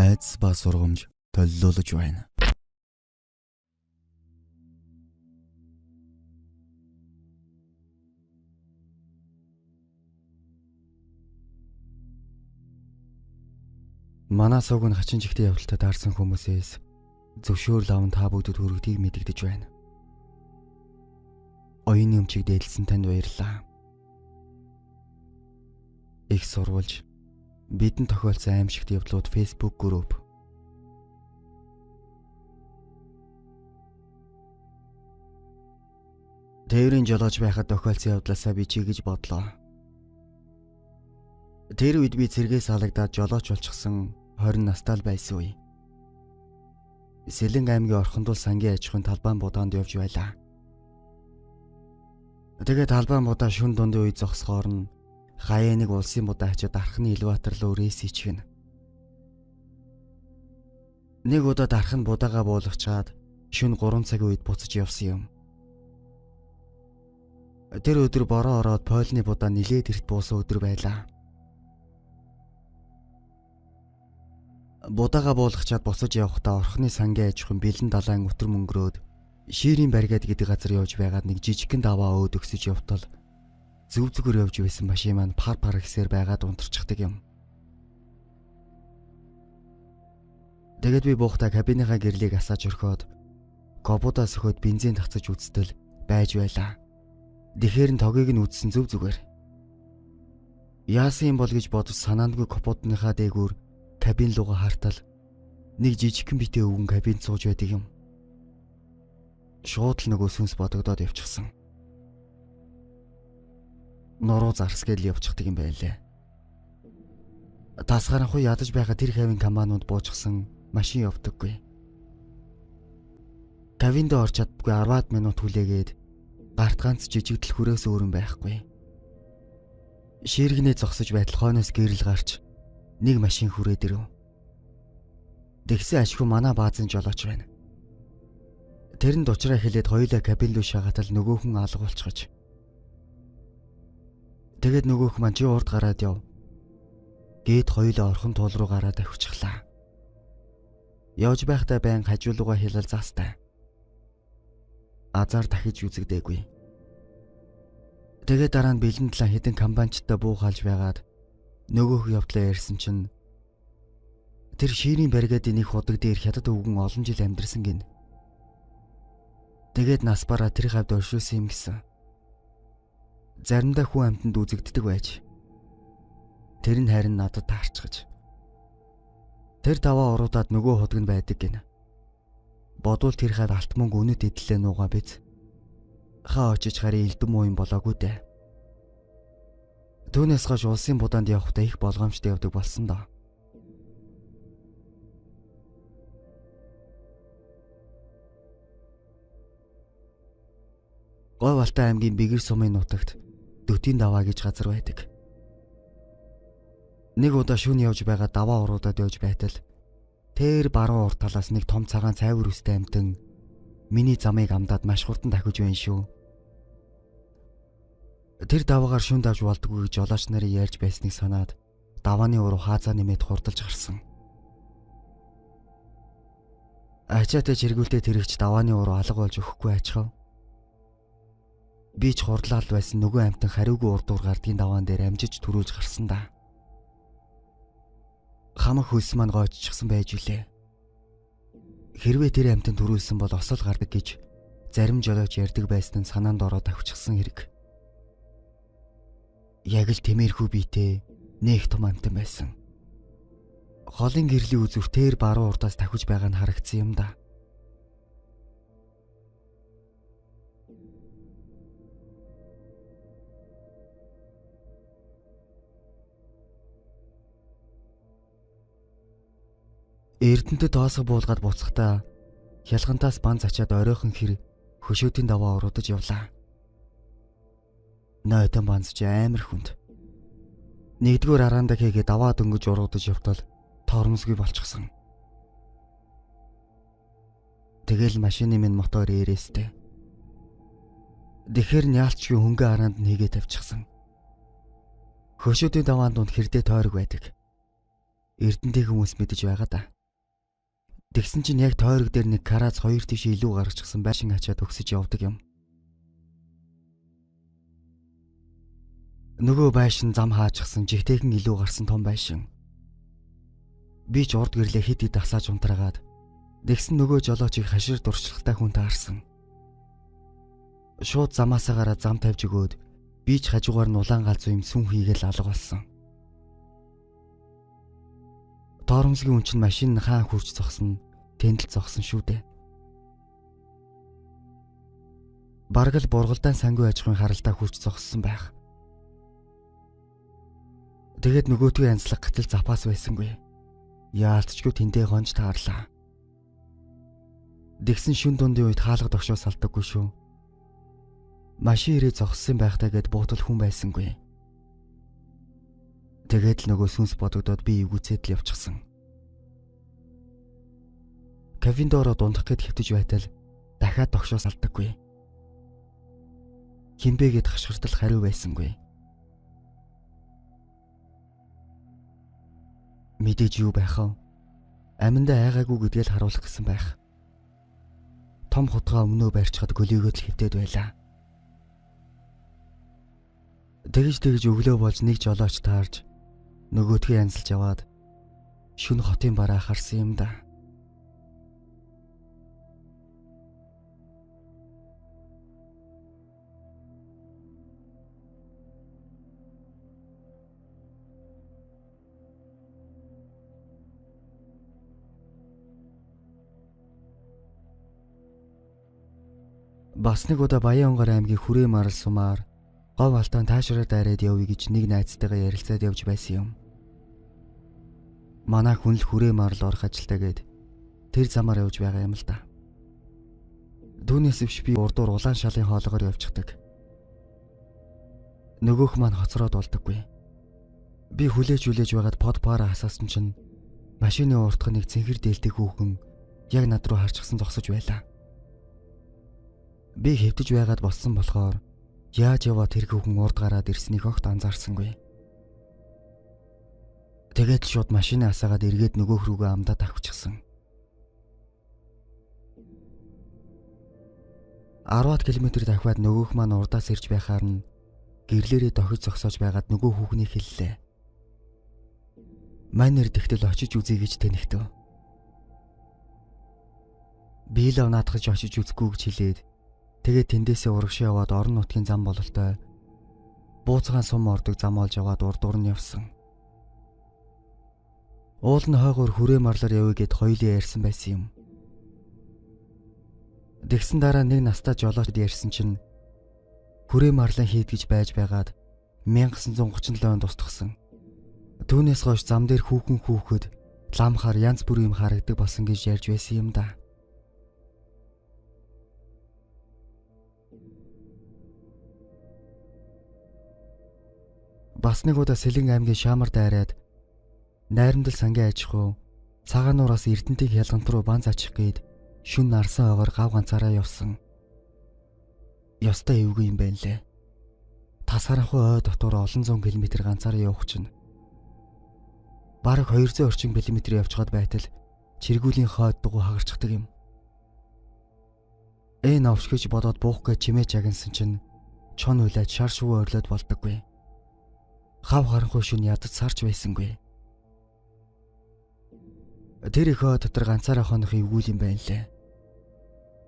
айдас ба сургамж төлөвлөж байна. Манай сууг нь хачин жигтэй явдалтай даарсан хүмүүсээс зөвшөөрөл аван та бүгдэд хүргэдгийг мэдэгдэж байна. Оюуны өмчийг дээлсэн танд баярлалаа. Их сурвалж бидэнд тохиолдсон аимшигт явдлууд Facebook групп. Тээврийн жолооч байхад тохиолдсон явдлаасаа би чигэж бодлоо. Тэр үед би цэргээс халагдаад жолооч болчихсон 20 настай л байсан үе. Сэлэн аймгийн Орхондул сангийн аж ахуйн талбайн будаанд явж байлаа. Тэгээд талбайн будаа шүн дундын үе зогсохоор нь хаяа нэг улсын будаа хачаад архны элеватор руу рейс хийчихвэн. Нэг удаа дарах нь будаага буулгачаад шүн 3 цагийн үед буцаж явсан юм. Тэр өдөр бороо ороод Польны будаа нилээд эрт буусан өдөр байлаа. Будаага буулгачаад буцаж явахдаа Орхны сангийн аж ахуйн бэлэн далайн өтөр мөнгөрөөд Ширийн баригад гэдэг газар явж байгаад нэг жижигхэн даваа өөд өгсөж явтал зүг зүгээр явж байсан машин маань пар гэсээр байгаад унтарчихдаг юм. Тэгээд би буухтаа кабиныхаа гэрлийг асааж өрхөөд кобудаа сөхөд бензин татсаж үзтэл байж байлаа. Тэгэхэр нь тогийг нь үзсэн зүг зүгээр. Яасан юм бол гэж бодож санаандгүй капотныхаа дээгүүр кабин руугаа хартал нэг жижигхэн битээ өвгөн кабинд сууж байдаг юм. Шууд л нөгөө сүнс бодогдоод явчихсан. Нуруу зарсгээл явчихдаг юм байлээ. Тасгаранхуй ядаж байгаа тэр хавийн каманууд буужчихсан машин явдаггүй. Кабинд орч чаддгүй 10 минут хүлээгээд гарт ганц жижиг дэлхүрээс өөр юм байхгүй. Ширгэнээ зогсож байтал хойноос гэрэл гарч нэг машин хүрээд ирэв. Тэгсэн ашгүй манай баазын жолооч байна. Тэрэнд уучраа хэлээд хоёулаа кабин руу шагаатал нөгөөхөн алга болчихож. Тэгээд нөгөөх маань чи урд гараад яв. Гээд хоёулаа орхон туул руу гараад авчихлаа. Явж байхдаа байн хажуулуугаа хэлэл заастай. Азар дахиж үзэгдээгүй. Тэгээд дараа нь бэлэн талаа хэдэн компаниудтай буухалж байгаад нөгөөх явдлаа ярьсан чинь тэр Ширийн баригадын нэг худаг дээр хятад өвгөн олон жил амьдэрсэн гин. Тэгээд нас бараа тэр хавьд оршуулсан юм гэсэн. Заримдаа хүн амьтанд үзэгддэг байж. Тэр нь харин надад таарчгаж. Тэр даваа уруудаад нөгөө худаг нь байдаг гин. Бодвол тэр хавь алт мөнгө үнэт эдлээ нуугаа биз. Хаа очиж харин элдэн муу юм болоогүй дээ. Түүнээс хойш улсын будаанд явахдаа их болгоомжтой явдаг болсон доо. Говьалтай аймгийн Бэгэр сумын нутагт Дөтийн даваа гэж газар байдаг. Нэг удаа шөнө явж байгаа даваа уруудад явж байтал тэр баруун урд талаас нэг том цагаан цайвар үстэй амтан миний замыг амдаад маш хурдан дахиж байна шүү. Тэр даваагаар шүн давж болдгүй гэж жолооч нарын ярьж байсныг санаад давааны уруу хаазаа нэмээд хурдалж гарсан. Ачаатай чиргүүлдэ тэрэгч давааны уруу алга болж өгөхгүй ачхав. Би ч хурдлаад байсан нөгөө амтан хариугүй урдуур гардгийн даваан дээр амжиж төрүүлж гарсан да. Хамаг хөлс маань гооччихсан байж үлээ. Хэрвээ тэр амтан төрүүлсэн бол осол гардаг гэж зарим жолооч ярьдаг байсан нь санаанд ороод авчихсан хэрэг. Яг л тэмээрхүү биетэй нэг том амтан байсан. Холын гэрлийн үзүр тэр баруун урдаас давхиж байгаа нь харагдсан юм да. Эрдэнэтэд тоосго буулгаад буцахдаа хялгантаас бан зачаад оройхон хэр хөшөөдийн даваа уруудаж явлаа. Нойтон банзч амар хүнд. Нэгдүгээр араандаа хийгээ даваа дөнгөж уруудаж явтал тоормсгүй болчихсон. Тэгэл машины минь мотор ээрээстэй. Тэгэхэр няалчгүй хөнгөн араанд нь хийгээ тавьчихсан. Хөшөөдийн даваанд дунд хэрдээ тойрог байдаг. Эрдэнтийн хүмүүс мэдэж байгаа да. Тэгсэн чинь яг тойрог дээр нэг караз хоёр тийш илүү гаргачихсан байшин ачаад өгсөж явдаг юм. Нөгөө байшин зам хаачихсан жигтэйхэн илүү гарсан том байшин. Би ч урд гэрлээ хит хит асааж унтраагаад тэгсэн нөгөө жолоочийг хашир дуршлагтай хүн таарсан. Шууд замаасаа гараад зам тавьж өгөөд би ч хажуугаар нь улаан галзуу юм сүн хийгээл алга болсон. Доромсгийн хүн чинь машин нь хаан хурж зогсно, тэнд л зогсон шүү дээ. Бараг л бургалдаан сангүй аж ахуйн харалтаа хурж зогссон байх. Тэгээд нөгөөтгөө янзлах гатал запас байсангүй. Яалтчгүй тэндээ гонж таарлаа. Дэгсэн шүн дундын үед хаалга догшоо салдаггүй шүү. Машин ирээ зогссон байхдаа гэд буутал хүн байсангүй. Тэгээд л нөгөө сүнс бодогдоод би эвгүцээд л явчихсан. Кафен доороо дундах гэд хэвтэж байтал дахиад догшоо салдаггүй. Хинбэ гэд хашгиртал хариу байсангүй. Мэдээж юу байх вэ? Аминдаа айгаагүй гэдгээл харуулах гэсэн байх. Том хутгаа өмнөө барьчихад гөлийгөө л хэвтээд байлаа. Тэгж өглөө болж нэг жолооч таарж нөгөөдгөө янзалж яваад шүн хотын бараа харсан юм да. Бас нэг удаа Баян-Онгор аймгийн Хүрээ Марал сумаар гов алтан таашраа дайраад явъя гэж нэг найзтайгаа ярилцаад явж байсан юм. Манай хүн л Хүрээ Марал орох ажилтаа гээд тэр замаар явж байгаа юм л да. Дүүнээс өвч би урдуур улаан шалын хоолгоор явчихдаг. Нөгөөх маань хоцроод болдоггүй. Би хүлээж байгаад под пара хасаасан чинь машины уртх нэг цэнхэр дээлдэг хүүхэн яг над руу харчихсан зогсож байлаа. Би хэвтэж байгаад болсон болохоор яаж яваа тэр хүүхэн урд гараад ирснийг огт анзаарсангүй. Тэгээд шууд машинаа асаагаад эргээд нөгөөх рүүгээ амдаад авчихсан. 10 км дахиад нөгөөх маань урдаас ирж байхаар нь гэрлээрээ дохиж зогсоож байгаад нөгөө хүүхнийг хэллээ. Мань нэр тэгтэл очиж үзье гэж тэнэгтэв. Би л наадахж очиж үзэхгүй гэж хэлээд тэгээд тэндээсээ урагшаа яваад орон нутгийн зам бололтой бууцгаан сум ордог зам олж яваад урдуур нь явсан. Уул нь хойгоор Хүрээ Марлаар явъя гэд хоёулаа ярьсан байсан юм. Тэгсэн дараа нэг настай жолоочд ярьсан чинь Хүрээ Марлын хийд гэж байж байгаад 1937 онд устгасан. Түүнээс хойш зам дээр хүүхэд ламхаар янз бүрийн юм харагдаг болсон гэж ярьж байсан юм да. Бас нэг удаа Сэлэн аймгийн Шаамар дайраад найрамдал сангийн аж ахуй цагаануураас Эрдэнтийн хялгант руу бан зачих гээд шүн нарсан ойгоор гав ганцаараа явсан. Ёстой эвгүй юм байна лээ. Тас харанхуй ой дотор олон зуун километр ганцаараа явах чинь бараг 200 орчим километр явчихад байтал чиргүүлийн хойд дугуй хагарчихдаг юм. Новшгэж бодоод буух гэж чимээж агнсан чинь чон уйлаад шар шувуу орлоод болдоггүй. Хав харанхуй шүн ядаж сарч байсангүй. Тэр их ой дотор ганцаараа хонох эвгүй юм байна лээ.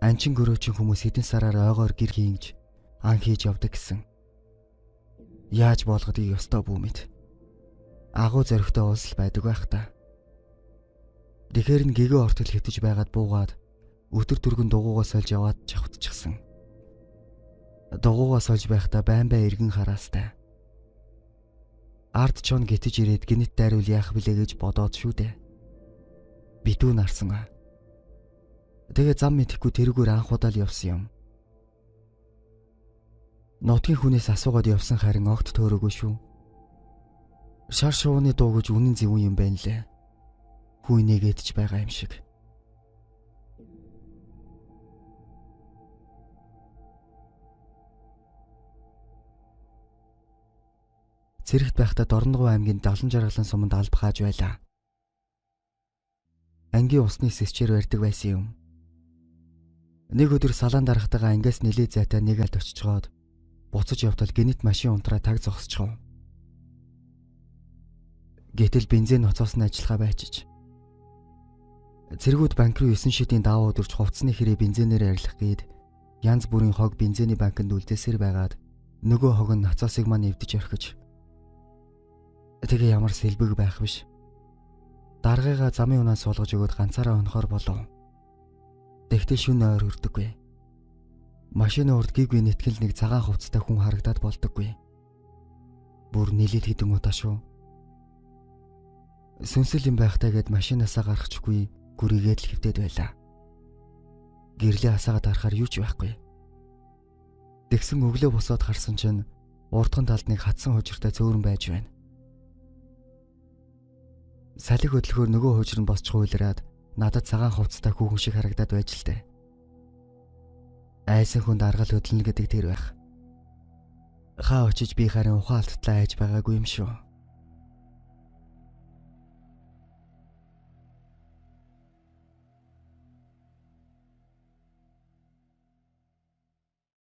Анчин гөрөөчин хүмүүс хэдэн сараар ойгоор гэр хийнж ан хийж явдаг гэсэн. Яаж болгодгийг ёстой бүү мэд. Агуу зөрөгтэй улс л байдаг байх та. Тэгэхэр нь гэгээ ортол хөвтөж байгаад буугаад өдөр түргэн дугуугаас олж яваад чавтчихсан. Дугуугаас олж байхдаа байн эргэн хараастай. Ард чон гитэж ирээд гинт дайруул яах билээ гэж бодоод шүү дээ. Битүү нарсан. Тэгээ зам мэдэхгүй тэрүүгээр анхудаа л явсан юм. Нутгийн хүнээс асуугаад явсан харин огт төөрөөгүй шүү. Шар шууны дуу гэж үнэн зөвүүн юм байна лээ. Хүн нэгэдэж байгаа юм шиг. Цэрэгт байхдаа Дорногов аймгийн Далан жаргалан суманд алба хааж байлаа. ангийн усны сэсчээр барьдаг байсан юм. Нэг өдөр салаан дарахтайгаа ангиас нэлээд зайтай нэг алд очичоод буцаж явтал гинэт машин унтраа таг зогсчихов. Гэтэл бензин ноцоосон ажиллагаа байчиж. Цэргүүд банк руу 9 шидийн даваа өдөрч хувцсны хэрэг бензинээр арилгах гээд янз бүрийн хог бензиний банкнд үлдээсээр байгаад нөгөө хог нь ноцоосыг маань эвдэж орхиж. Тэгээ ямар сэлбэг байх биш. Даргыгаа замын унаас суулгаж өгөөд ганцаараа өнөхөр болов. Тэгтэл шөнө ойр хүрдэггүй. Машины урд гиг нэтгэл нэг цагаан хувцастай хүн харагдаад болдоггүй. Бүр нэлээд хэдэн удаа шүү. Сүнсэл юм байхтаа гээд машинаасаа гарахчгүй гүрийгээд л хөвдөд байлаа. Гэрлээ хасаагаад харахаар юу ч байхгүй. Тэгсэн өглөө босоод харсан чинь урдхан талд нэг хатсан хужиртай цөөрөн байж байна. Салхи хөдөлгөөр нөгөө хужир нь босч хуйлраад надад цагаан хувцастай хүүхэн шиг харагдаад байж л дээ. Айсан хүнд аргал хөдлөнө гэдэг тэр байх. Хаа очиж би харин ухаан алтлаа айж байгаагүй юм шүү.